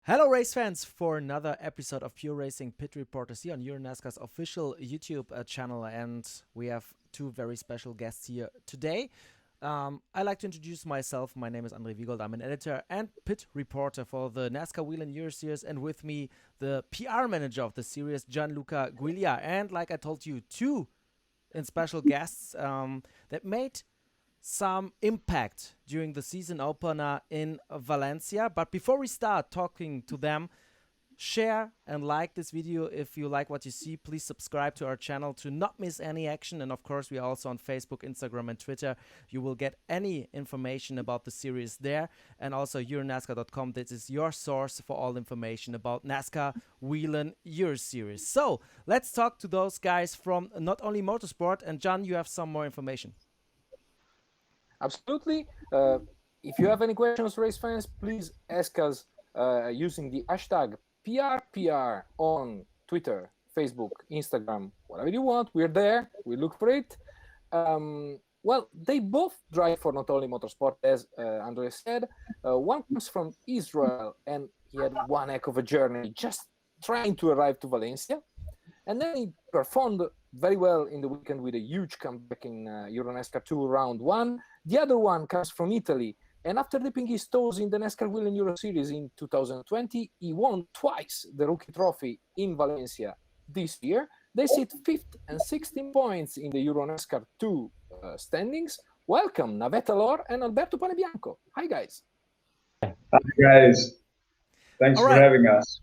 Hello, race fans, for another episode of Pure Racing Pit Reporters here on Euro NASCAR's official YouTube channel. And we have two very special guests here today. I'd like to introduce myself. My name is André Wiegold. I'm an editor and pit reporter for the NASCAR Whelen Euro Series. And with me, the PR manager of the series, Gian Luca Guiglia. And like I told you, two special guests that made some impact during the season opener in Valencia. But before we start talking to them, share and like this video if you like what you see. Please subscribe to our channel to not miss any action. And of course, we are also on Facebook, Instagram, and Twitter. You will get any information about the series there. And also EuroNASCAR.com. This is your source for all information about NASCAR Whelen Euro Series. So let's talk to those guys from not only Motorsport. And John, you have some more information. Absolutely. If you have any questions, race fans, please ask us using the hashtag PRPR on Twitter, Facebook, Instagram, whatever you want. We're there. We look for it. Well, they both drive for not only Motorsport, as André said. One comes from Israel, and he had one heck of a journey just trying to arrive to Valencia. And then he performed very well in the weekend with a huge comeback in Euro NASCAR 2 Round 1. The other one comes from Italy. And after dipping his toes in the NASCAR Whelen Euro Series in 2020, he won twice the Rookie Trophy in Valencia this year. They sit 5th and 16 points in the Euro NASCAR 2 standings. Welcome, Naveh Talor and Alberto Panebianco. Hi, guys. Hi, guys. Thanks for having us.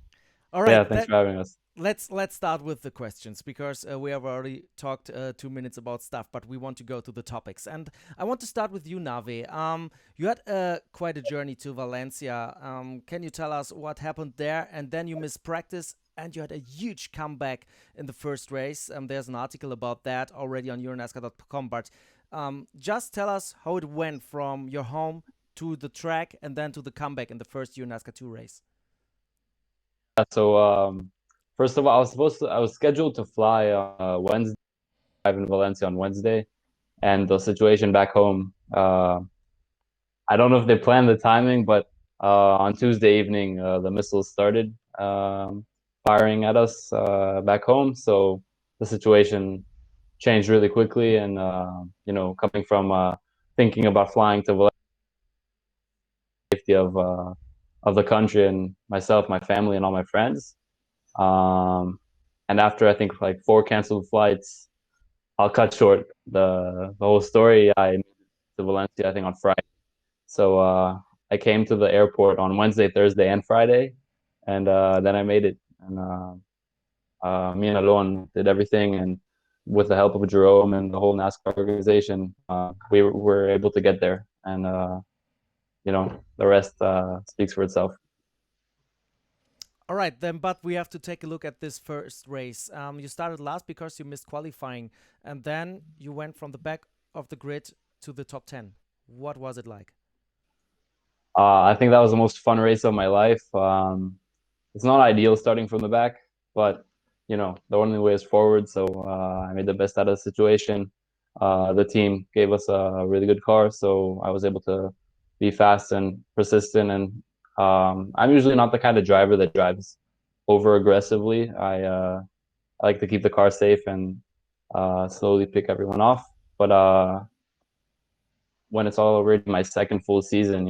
All right. Yeah, thanks for having us. Let's start with the questions because we have already talked 2 minutes about stuff, but we want to go to the topics. And I want to start with you, Naveh. You had quite a journey to Valencia. Can you tell us what happened there? And then you missed practice, and you had a huge comeback in the first race. There's an article about that already on EuroNASCAR.com. But just tell us how it went from your home to the track and then to the comeback in the first EuroNASCAR 2 race. So first of all, I was scheduled to fly Wednesday, arrive in Valencia on Wednesday, and the situation back home. I don't know if they planned the timing, but on Tuesday evening, the missiles started firing at us back home. So the situation changed really quickly, and coming from thinking about flying to Valencia, safety of the country and myself, my family, and all my friends. And after I think like 4 canceled flights, I'll cut short the whole story. I moved to Valencia, I think on Friday. So I came to the airport on Wednesday, Thursday, and Friday, and then I made it. And me and Alon did everything, and with the help of Jerome and the whole NASCAR organization, we were able to get there. And the rest speaks for itself. All right, then, but we have to take a look at this first race. You started last because you missed qualifying, and then you went from the back of the grid to the top 10. What was it like? I think that was the most fun race of my life. It's not ideal starting from the back, but the only way is forward. So I made the best out of the situation. The team gave us a really good car, so I was able to be fast and persistent. And I'm usually not the kind of driver that drives over aggressively. I like to keep the car safe and slowly pick everyone off. But when it's already my second full season,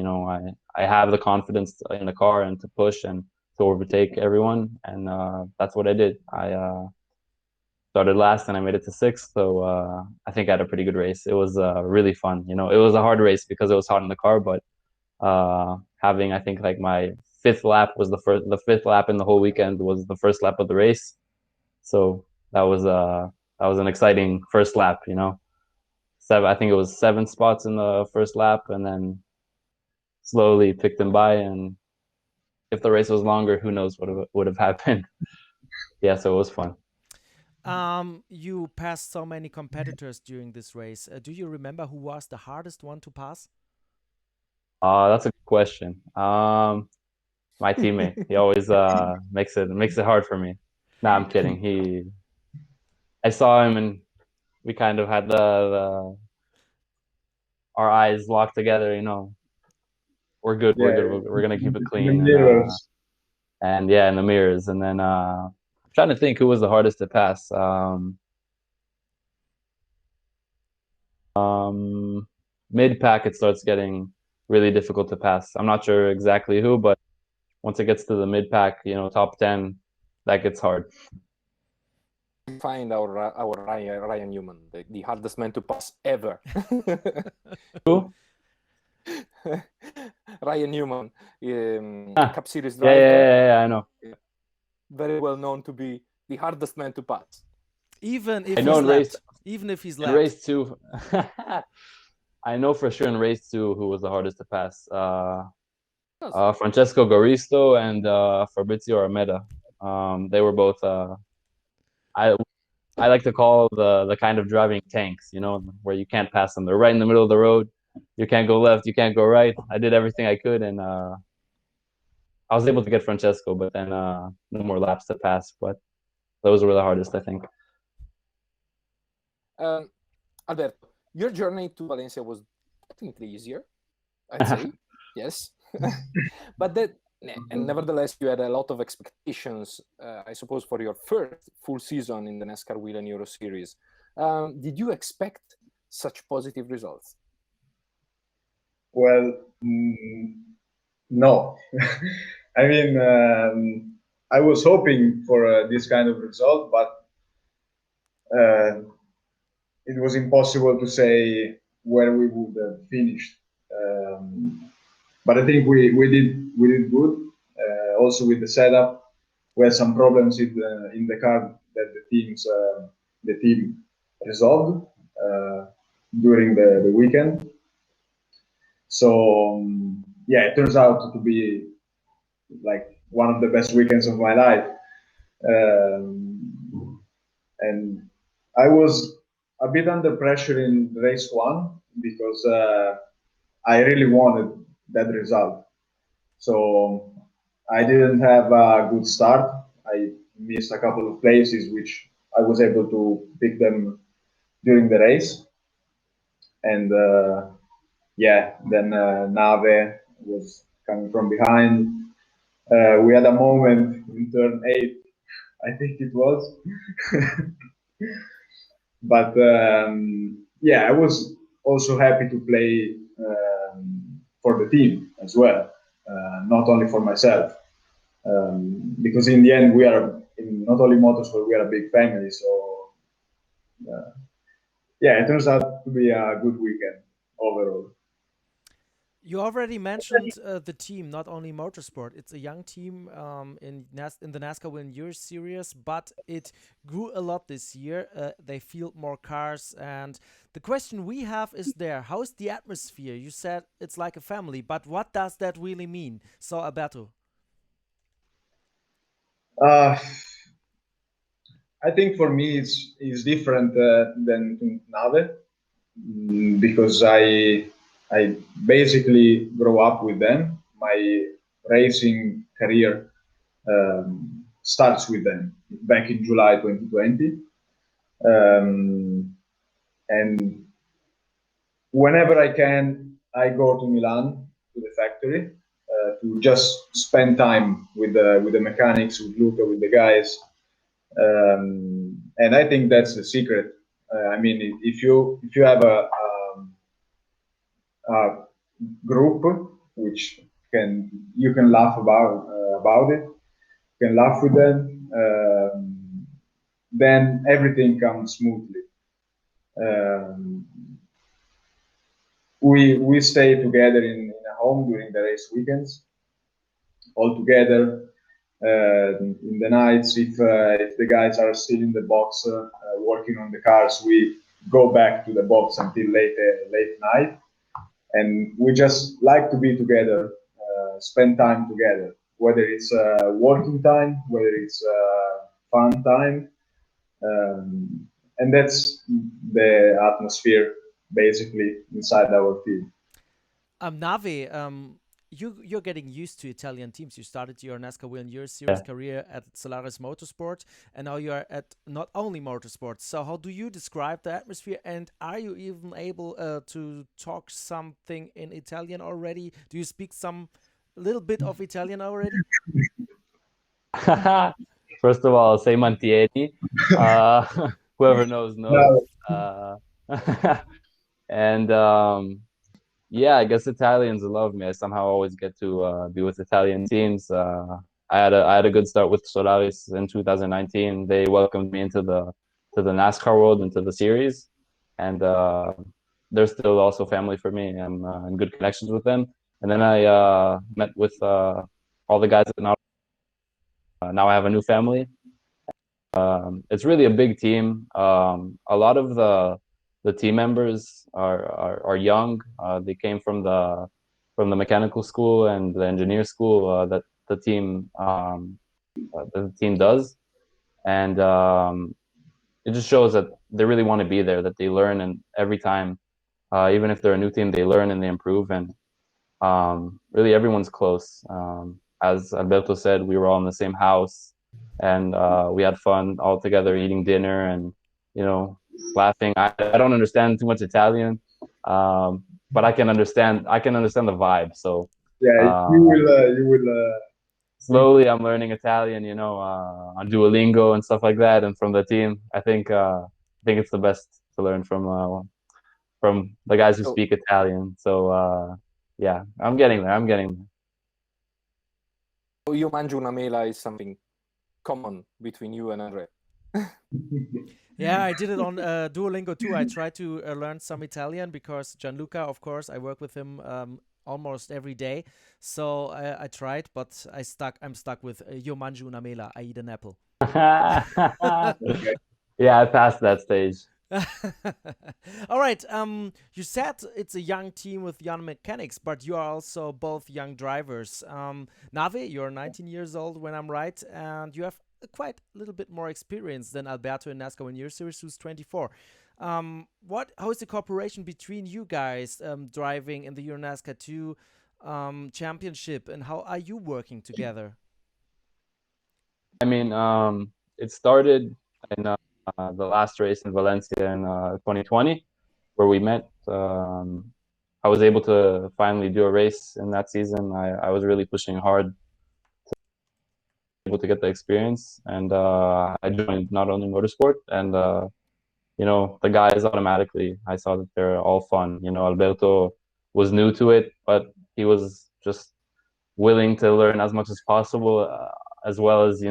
I have the confidence in the car and to push and to overtake everyone. And that's what I did. I started last and I made it to 6th. So I think I had a pretty good race. It was really fun. It was a hard race because it was hot in the car, but having, I think, like my 5th lap was the 5th lap in the whole weekend was the first lap of the race. So that was an exciting first lap, I think it was 7 spots in the first lap, and then slowly picked them by. And if the race was longer, who knows what would have happened. Yeah, so it was fun. You passed so many competitors during this race. Do you remember who was the hardest one to pass? That's a good question. My teammate. He always makes it hard for me. Nah, I'm kidding. I saw him and we kind of had our eyes locked together. We're good. Yeah, We're gonna keep it clean. and yeah, in the mirrors. And then I'm trying to think who was the hardest to pass. Mid pack, it starts getting really difficult to pass. I'm not sure exactly who, but once it gets to the mid pack, top 10, that gets hard. Find our Ryan Newman, the hardest man to pass ever. Who? Ryan Newman, Cup Series Yeah, driver. yeah, I know. Very well known to be the hardest man to pass. Even if I know he's in lapped. race, Even if he's in lapped. race 2, I know for sure in race 2 who was the hardest to pass. Francesco Garisto and Fabrizio Armeda. They were both. I like to call the kind of driving tanks, where you can't pass them. They're right in the middle of the road. You can't go left. You can't go right. I did everything I could, and I was able to get Francesco, but then no more laps to pass. But those were the hardest, I think. Alberto, your journey to Valencia was technically easier, I'd say. Yes. But and nevertheless, you had a lot of expectations, I suppose, for your first full season in the NASCAR Whelen Euro Series. Did you expect such positive results? Well, no. I mean, I was hoping for this kind of result, but it was impossible to say where we would have finished. But I think we did good. Also with the setup, we had some problems in the car that the team resolved during the weekend. So yeah, it turns out to be like one of the best weekends of my life. And I was a bit under pressure in race 1 because I really wanted that result. So I didn't have a good start. I missed a couple of places, which I was able to pick them during the race. And yeah, then Naveh was coming from behind. We had a moment in turn 8, I think it was. But yeah, I was also happy to play for the team as well, not only for myself. Because in the end, we are not only motorsport, we are a big family. So yeah, it turns out to be a good weekend overall. You already mentioned the team, not only Motorsport. It's a young team in the NASCAR Whelen Euro Series, but it grew a lot this year. They field more cars, and the question we have is there: how is the atmosphere? You said it's like a family, but what does that really mean? So, Alberto. I think for me it's different than Nave because I basically grow up with them. My racing career starts with them back in July 2020. And whenever I can, I go to Milan to the factory to just spend time with the mechanics, with Luca, with the guys. And I think that's the secret. I mean, if you have a group which you can laugh about it, you can laugh with them, then everything comes smoothly. We stay together in a home during the race weekends, all together. In the nights, if the guys are still in the box working on the cars, we go back to the box until late night, and we just like to be together, spend time together, whether it's working time, whether it's fun time, and that's the atmosphere basically inside our team. Nave, you're getting used to Italian teams. You started your NASCAR Whelen Euro Series career at Solaris Motorsport, and now you are at not only Motorsport. So, how do you describe the atmosphere? And are you even able to talk something in Italian already? Do you speak some little bit of Italian already? First of all, say Mantieri. Whoever knows knows. And yeah, I guess Italians love me. I somehow always get to be with Italian teams. I had a good start with Solaris in 2019. They welcomed me into the NASCAR world, into the series, and they're still also family for me. I'm in good connections with them. And then I met with all the guys that now I have a new family. It's really a big team. A lot of the team members are young. They came from the mechanical school and the engineer school that the team does, and it just shows that they really want to be there. That they learn, and every time, even if they're a new team, they learn and they improve. And really, everyone's close. As Alberto said, we were all in the same house, and we had fun all together, eating dinner and laughing. I don't understand too much Italian, but I can understand the vibe. So yeah, you will. Slowly, I'm learning Italian, on Duolingo and stuff like that, and from the team. I think it's the best to learn from the guys who speak Italian. So yeah, I'm getting there. Io mangio una mela is something common between you and André. Yeah, I did it on Duolingo too. I tried to learn some Italian because Gianluca, of course, I work with him almost every day. So I tried, but I'm stuck with io mangio una mela. I eat an apple. Yeah, I passed that stage. All right. You said it's a young team with young mechanics, but you are also both young drivers. Naveh, you're 19 years old when I'm right, and you have quite a little bit more experience than Alberto in NASCAR Whelen Euro Series, who's 24. How is the cooperation between you guys driving in the Euro NASCAR 2 championship, and how are you working together? I mean, it started in the last race in Valencia in 2020, where we met. I was able to finally do a race in that season. I was really pushing hard to be able to get the experience, and I joined not only Motorsport, and the guys automatically. I saw that they're all fun. Alberto was new to it, but he was just willing to learn as much as possible, as well as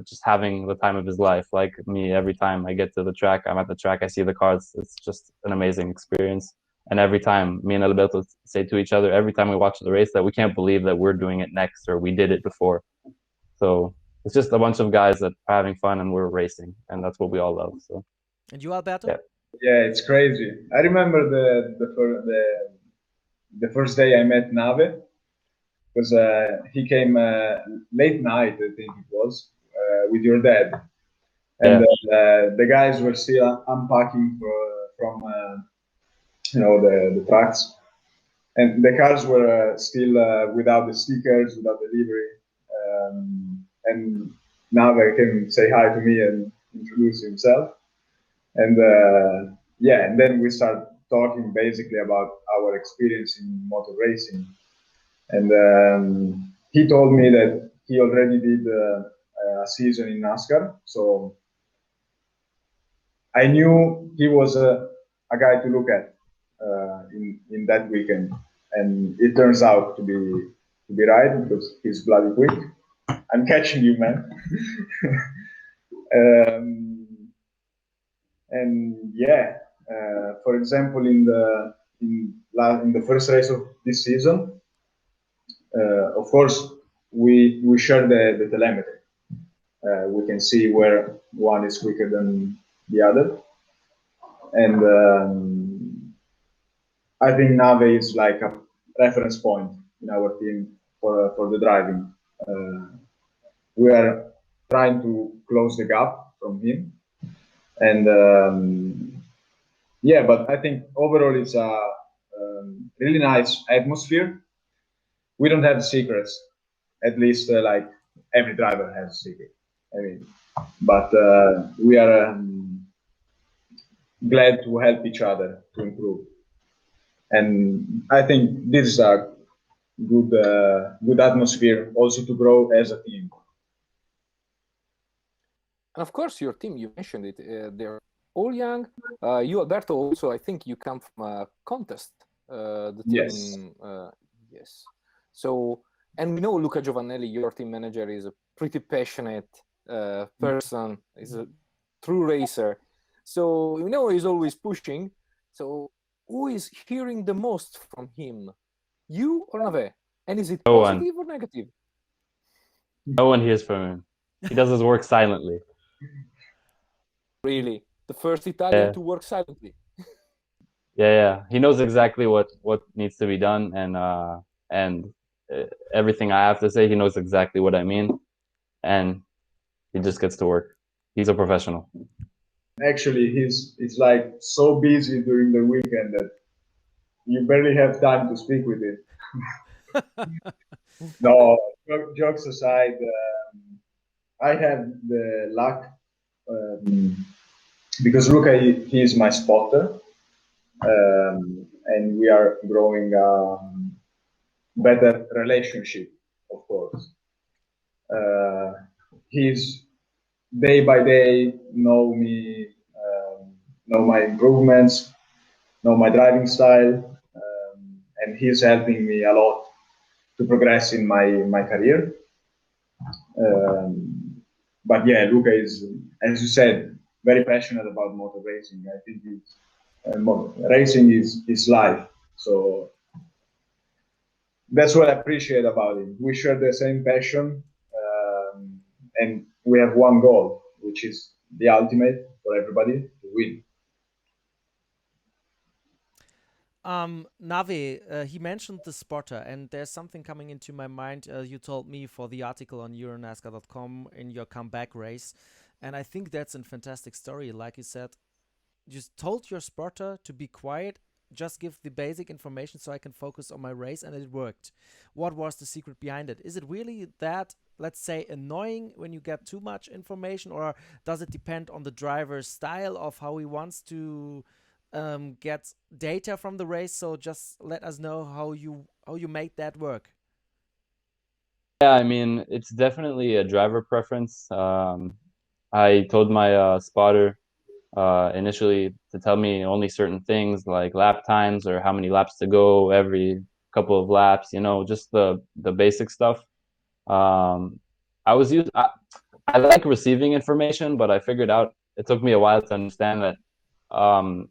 just having the time of his life. Like me, every time I get to the track, I'm at the track, I see the cars. It's just an amazing experience. And every time, me and Alberto say to each other, every time we watch the race, that we can't believe that we're doing it next or we did it before. So it's just a bunch of guys that are having fun and we're racing, and that's what we all love. So. And you, Alberto? Yeah, it's crazy. I remember the first day I met Naveh, because he came late night, I think it was, with your dad, and the guys were still unpacking from the trucks, and the cars were still without the stickers, without the livery, and Naveh came say hi to me and introduce himself. And and then we start talking basically about our experience in motor racing. And he told me that he already did a season in NASCAR. So I knew he was a guy to look at in that weekend. And it turns out to be right, because he's bloody quick. I'm catching you, man. And yeah, for example, in the first race of this season, of course, we share the telemetry. We can see where one is quicker than the other, and I think Naveh is like a reference point in our team for the driving. We are trying to close the gap from him, and but I think overall it's a really nice atmosphere. We don't have secrets, at least like every driver has a secret. I mean, but we are glad to help each other to improve, and I think this is a good atmosphere also to grow as a team. And of course, your team, you mentioned it, they're all young. You, Alberto, also, I think you come from a contest. The Yes. team, yes. So, and we know Luca Giovanelli, your team manager, is a pretty passionate person. He's a true racer. So, we know he's always pushing. So, who is hearing the most from him? You or Naveh? And is it No one. positive or negative? No one hears from him. He does his work silently. Really? The first Italian to work silently. Yeah. He knows exactly what needs to be done, and everything I have to say, he knows exactly what I mean, and he just gets to work. He's a professional. Actually, it's like so busy during the weekend that you barely have time to speak with him. No, jokes aside, I have the luck because Luca, he is my spotter, and we are growing better relationship, of course. He's day by day know me, know my improvements, know my driving style, and he's helping me a lot to progress in my career. But yeah, Luca is, as you said, very passionate about motor racing. I think racing is life. So that's what I appreciate about it. We share the same passion, and we have one goal, which is the ultimate for everybody, to win. Naveh, he mentioned the spotter, and there's something coming into my mind. You told me for the article on EuroNASCAR.com in your comeback race, and I think that's a fantastic story. Like you said, you told your spotter to be quiet, just give the basic information so I can focus on my race, and it worked. What was the secret behind it? Is it really that, let's say, annoying when you get too much information, or does it depend on the driver's style of how he wants to get data from the race? So just let us know how you make that work. Yeah, I mean, it's definitely a driver preference. I told my spotter initially to tell me only certain things like lap times or how many laps to go every couple of laps, just the basic stuff. I was used I like receiving information, but I figured out it took me a while to understand that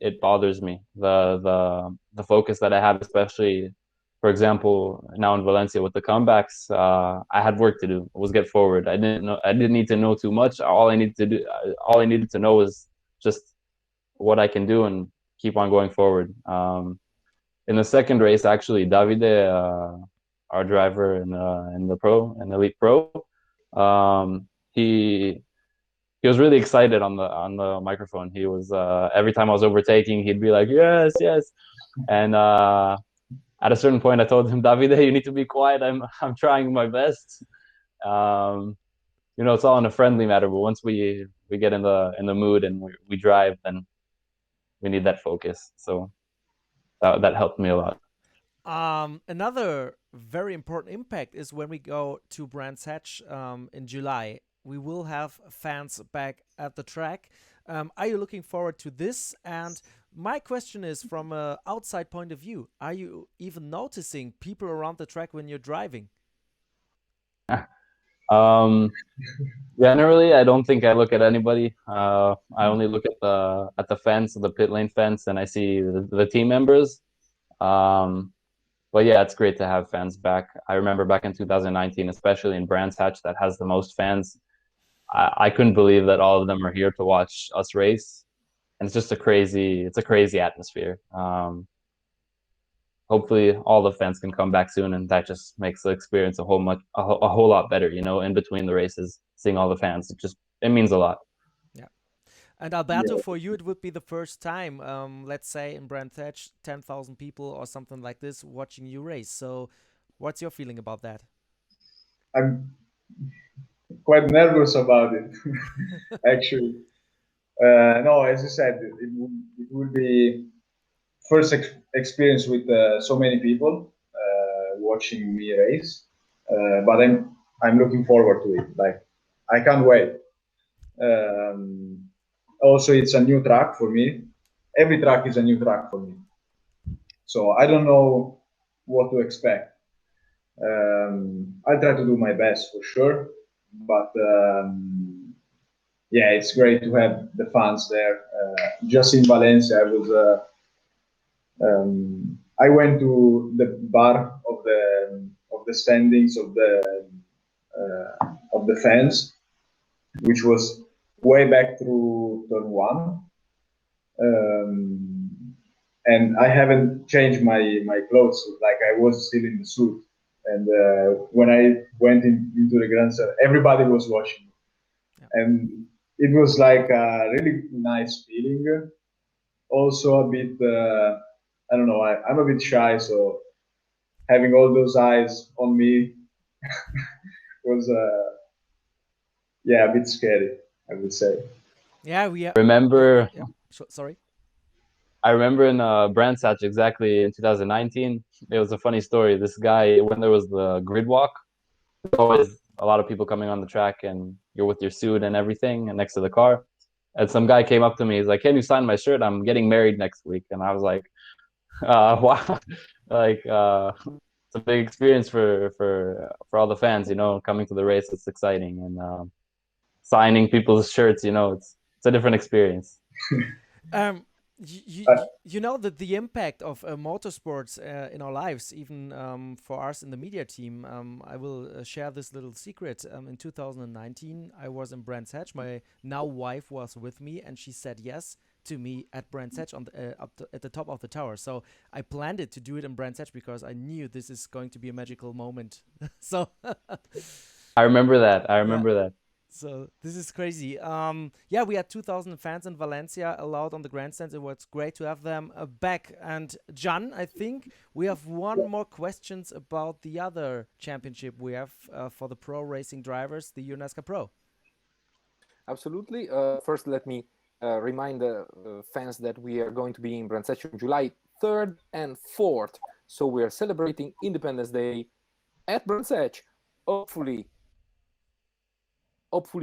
it bothers me, the focus that I have, especially, for example, now in Valencia with the comebacks. I had work to do. It was get forward. I didn't need to know too much. All I needed to know was just what I can do and keep on going forward. In the second race, actually, Davide, our driver in the elite pro, he was really excited on the microphone. He was every time I was overtaking, he'd be like, "Yes, yes," and at a certain point, I told him, "Davide, you need to be quiet. I'm trying my best." It's all in a friendly matter, but once we get in the mood and we drive, then we need that focus. So that helped me a lot. Another very important impact is when we go to Brands Hatch in July. We will have fans back at the track. Are you looking forward to this? And my question is, from an outside point of view, are you even noticing people around the track when you're driving? Generally, I don't think I look at anybody. I only look at the fence, the pit lane fence, and I see the team members. But yeah, it's great to have fans back. I remember back in 2019, especially in Brands Hatch, that has the most fans. I couldn't believe that all of them are here to watch us race, and it's a crazy atmosphere. Hopefully, all the fans can come back soon, and that just makes the experience a whole lot better. In between the races, seeing all the fans, it means a lot. Yeah. And Alberto, for you, it would be the first time, let's say in Brands Hatch, 10,000 people or something like this watching you race. So, what's your feeling about that? I'm quite nervous about it, actually. No, as you said, it will be first experience with so many people watching me race, but I'm looking forward to it. Like, I can't wait. Also, it's a new track for me. Every track is a new track for me. So I don't know what to expect. I'll try to do my best for sure, but yeah, it's great to have the fans there. Just in Valencia, I went to the bar of the standings of the fans, which was way back through turn one. And I haven't changed my clothes, like I was still in the suit. And when I went into the Grand Slam, everybody was watching. And it was like a really nice feeling. Also a bit, I don't know, I'm a bit shy, so having all those eyes on me was, yeah, a bit scary, I would say. Yeah, we remember. Sorry. I remember in Brands Hatch exactly in 2019. It was a funny story. This guy, when there was the grid walk, there's always a lot of people coming on the track, and you're with your suit and everything, and next to the car. And some guy came up to me. He's like, "Can you sign my shirt? I'm getting married next week." And I was like, "Wow!" Like, it's a big experience for all the fans. You know, coming to the race, it's exciting, and signing people's shirts. You know, it's a different experience. You know that the impact of motorsports in our lives, even for us in the media team. I will share this little secret. In 2019, I was in Brands Hatch. My now wife was with me, and she said yes to me at Brands Hatch on the, at the top of the tower. So I planned it to do it in Brands Hatch because I knew this is going to be a magical moment. So I remember that. I yeah. remember that. So this is crazy. Yeah, we had 2,000 fans in Valencia allowed on the grandstands. It was great to have them back. And Gian, I think we have one more questions about the other championship we have for the pro racing drivers, the NASCAR Pro. Absolutely. First, let me remind the fans that we are going to be in Brands Hatch on July 3rd and 4th. So we are celebrating Independence Day at Brands Hatch. Hopefully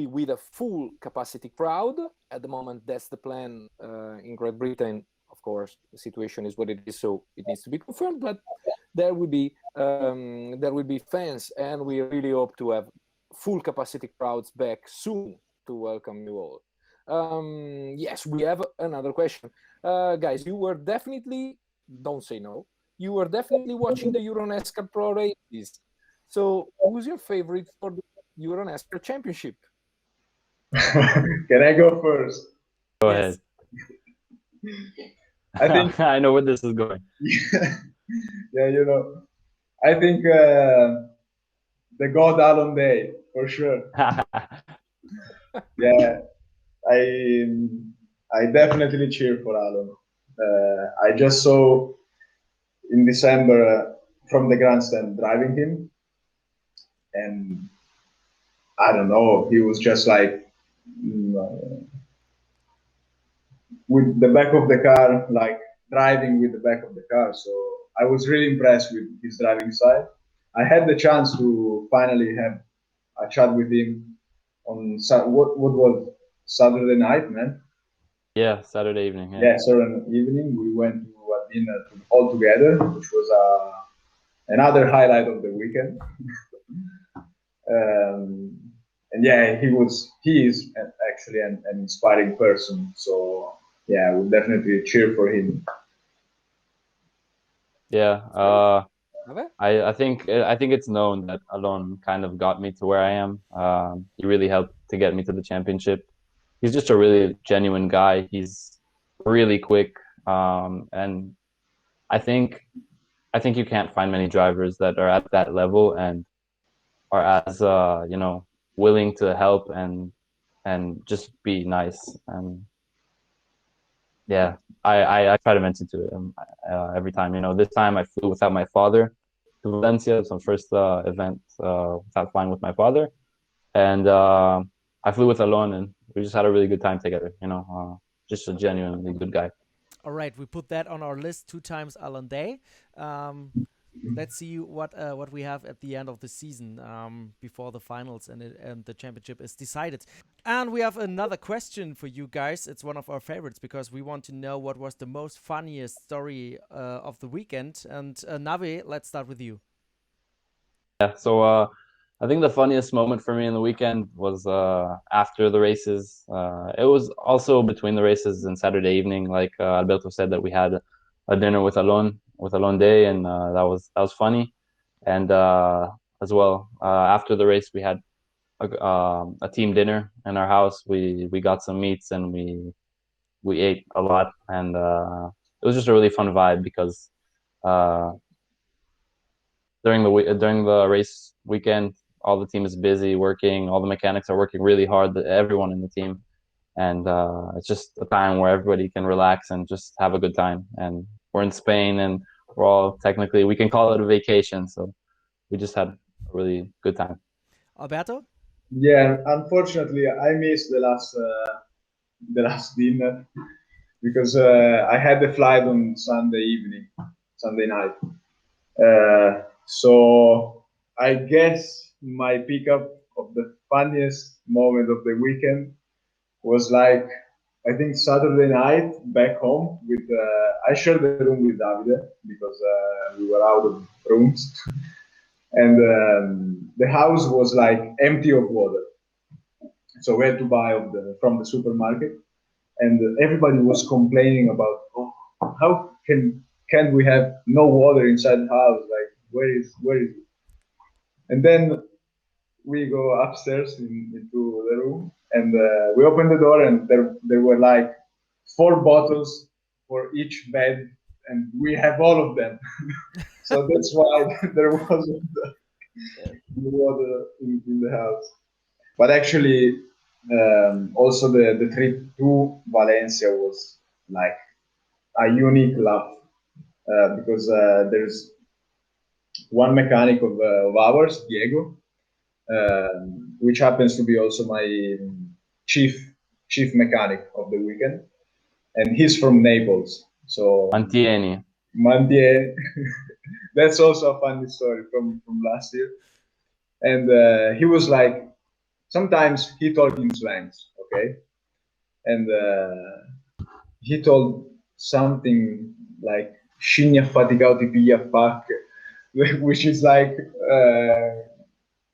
with a full capacity crowd. At the moment, that's the plan in Great Britain. Of course, the situation is what it is, so it needs to be confirmed. But there will be fans, and we really hope to have full capacity crowds back soon to welcome you all. Yes, we have another question, guys. You were definitely, don't say no. You were definitely watching the Euro NASCAR Pro races. So, who's your favorite for the Euro NASCAR Championship? Can I go first? Go ahead. I think I know where this is going. yeah, you know, I think the God Alon Day for sure. Yeah, I definitely cheer for Alon. I just saw in December from the grandstand driving him, and I don't know, he was just like with the back of the car, like driving with the back of the car. So I was really impressed with his driving style. I had the chance to finally have a chat with him on what was Saturday night, man. Yeah, Saturday evening. Yeah, Saturday evening we went to a dinner all together, which was another highlight of the weekend. And yeah, he is actually an inspiring person. So yeah, I would definitely cheer for him. Yeah, I think it's known that Alon kind of got me to where I am. He really helped to get me to the championship. He's just a really genuine guy. He's really quick, and I think you can't find many drivers that are at that level and are as willing to help and just be nice. And yeah, I try to mention to him every time. You know, this time I flew without my father to Valencia. It's my first event without flying with my father, and I flew with Alon, and we just had a really good time together. You know, just a genuinely good guy. All right, we put that on our list 2 times Alan Day. let's see what we have at the end of the season, before the finals and the championship is decided. And we have another question for you guys. It's one of our favorites because we want to know what was the most funniest story of the weekend. And Naveh, let's start with you. Yeah, so I think the funniest moment for me in the weekend was after the races. It was also between the races and Saturday evening. Like Alberto said, that we had a dinner with Alon Day, and that was funny. And as well, after the race, we had a team dinner in our house. We got some meats and we ate a lot, and it was just a really fun vibe because uh, during the race weekend, all the team is busy working. All the mechanics are working really hard. Everyone in the team, and it's just a time where everybody can relax and just have a good time. And we're in Spain, and we're all technically, we can call it a vacation. So we just had a really good time. Alberto? Yeah, unfortunately, I missed the last dinner because I had the flight on Sunday evening, Sunday night. So I guess my pickup of the funniest moment of the weekend was like, I think Saturday night back home with I shared the room with Davide because we were out of rooms, and the house was like empty of water. So we had to buy from the supermarket, and everybody was complaining about, oh, how can we have no water inside the house? Like, where is it? And then we go upstairs into the room, and we open the door, and there were like 4 bottles for each bed, and we have all of them. So that's why there wasn't the water in the house. But actually, also the trip to Valencia was like a unique laugh because there's one mechanic of ours, Diego, which happens to be also my chief mechanic of the weekend, and he's from Naples. So Mantieni. That's also a funny story from last year. And he was like, sometimes he talked in slangs, okay? And he told something like "Scimmia affaticata ti piglia a pacche," which is like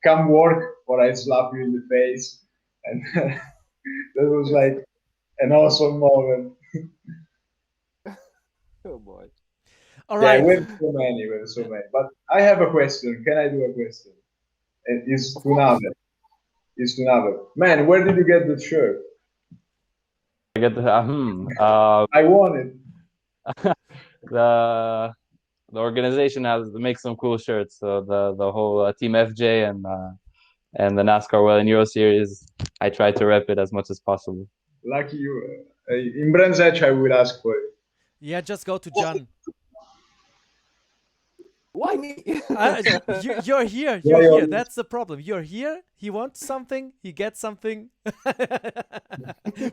"Come work or I slap you in the face," and that was like an awesome moment. Oh boy. All Yeah, right. we have so many, But I have a question. Can I do a question? It's Of to course. Naveh. It's to Naveh. Man, where did you get the shirt? I get the I won it. the organization makes some cool shirts. So the whole Team FJ and the NASCAR Whelen Euro Series, I try to rep it as much as possible. Lucky you. In Brands Hatch, I will ask for it. Yeah, just go to Gian. Why me? You're here. Why You're here. always- That's the problem. You're here. He wants something. He gets something.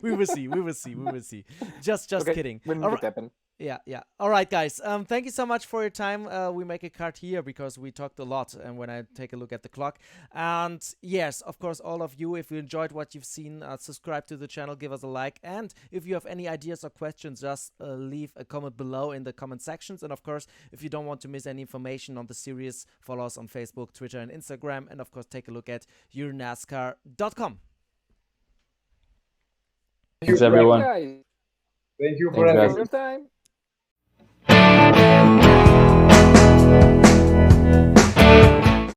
We will see. We will see. We will see. Just Okay, kidding. we'll All make right. it happen. Yeah, yeah. All right, guys. Thank you so much for your time. We make a cut here because we talked a lot, and when I take a look at the clock. And yes, of course, all of you, if you enjoyed what you've seen, subscribe to the channel, give us a like, and if you have any ideas or questions, just leave a comment below in the comment sections. And of course, if you don't want to miss any information on the series, follow us on Facebook, Twitter, and Instagram. And of course, take a look at yournascar.com. Thanks, everyone. Guys, Thank you Thanks, for thank you guys. for your time.